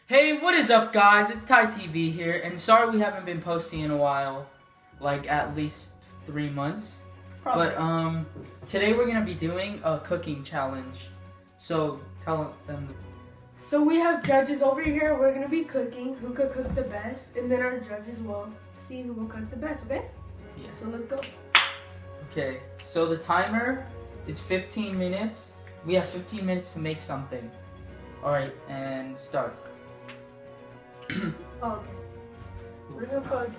Hey, what is up, guys? It's Ty TV here, and sorry we haven't been posting in a while, like at least 3 months. Probably. But today we're gonna be doing a cooking challenge. So tell them. So we have judges over here. We're gonna be cooking who could cook the best, and then our judges will see who will cook the best. Okay? Yeah. So let's go. Okay. So the timer is 15 minutes. We have 15 minutes to make something. All right, and start. Oh, okay. We're gonna put.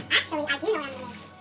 Actually, I do know what I'm gonna make.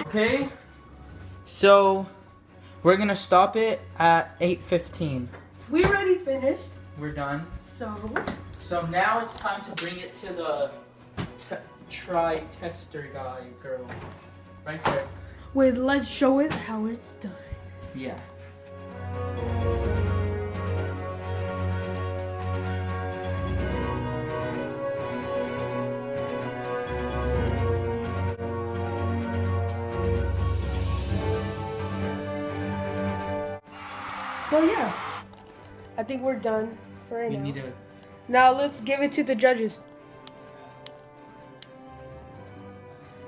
Okay. So we're gonna stop it at 8:15. We already finished. We're done. So now it's time to bring it to the try tester guy girl. Right there. wait, let's show it how it's done. Yeah. So yeah, I think we're done for right We now. need to. Now let's give it to the judges.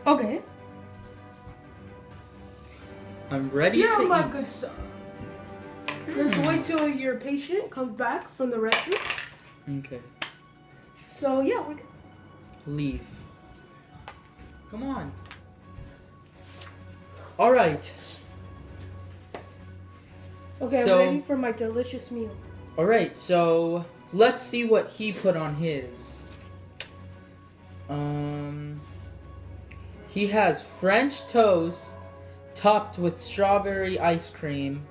Okay. I'm ready You're to my eat. good son. Let's wait till your patient comes back from the restroom. Okay. So yeah, we're good. Leave. Come on. All right. Okay, So- I'm ready for my delicious meal. All right, so let's see what he put on his. He has French toast topped with strawberry ice cream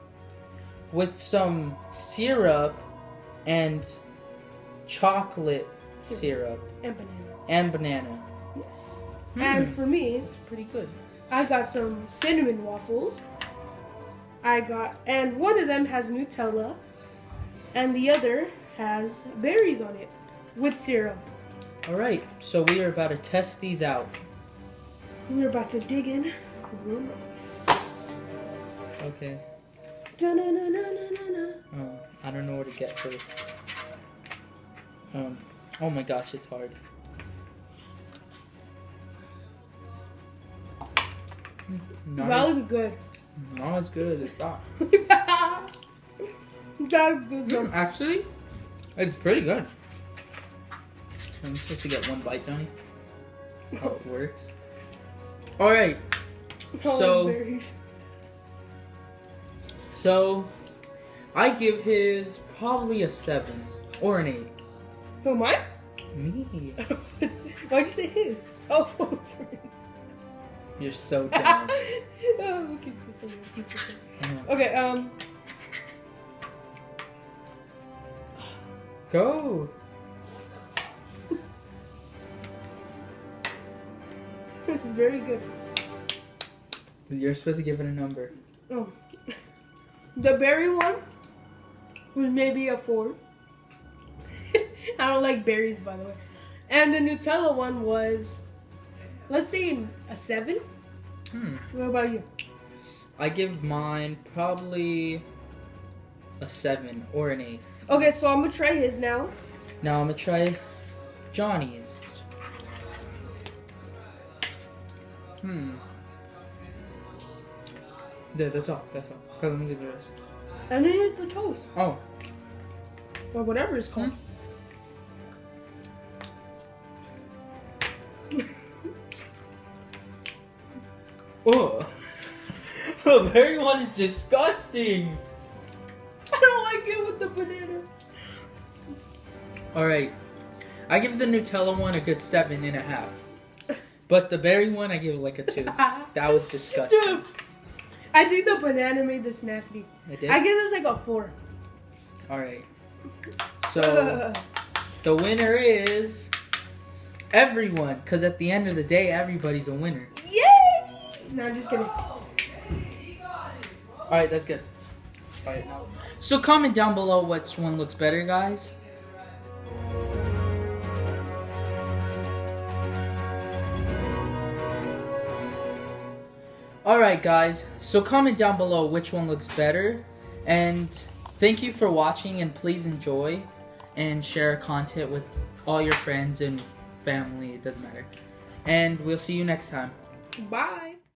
with some syrup and chocolate syrup And banana. and banana. Yes. And for me, It's pretty good. I got some cinnamon waffles. And one of them has Nutella, and the other has berries on it with syrup. All right, so we are about to test these out. We're about to dig in real nice. Okay. Da-na-na-na-na-na-na. Oh, I don't know where to get first. Oh my gosh, it's hard. Not, That looks good. not as good as it thought. That's good. Actually, it's pretty good. I'm supposed to get one bite, Johnny. How it works. All right. So- Berries. So, I give his probably a 7 or an 8. Who am I? Me. Why'd you say his? Oh, You're so dumb. we'll keep this one. We'll keep this one. Oh. Okay, Go. very good. You're supposed to give it a number. Oh. The berry one was maybe a 4. I don't like berries, by the way. And the Nutella one was, let's say, a 7. What about you? I give mine probably a 7 or an 8. Okay, so I'm gonna try his now. Now I'm gonna try Johnny's. Yeah, that's all. That's all. Cause I'm gonna do this. And then it's the toast. Oh. Or whatever it's called. Oh. The berry one is disgusting. I don't like it with the banana. All right. I give the Nutella one a good 7.5. But the berry one, I give it like a 2. That was disgusting. Dude, I think the banana made this nasty. I did? I give this like a 4. Alright. So, the winner is everyone. Because at the end of the day, everybody's a winner. Yay! No, I'm just kidding. Alright, that's good. Alright. So, comment down below which one looks better, guys. Alright guys, so comment down below which one looks better, and thank you for watching, and please enjoy and share content with all your friends and family, it doesn't matter. And we'll see you next time. Bye.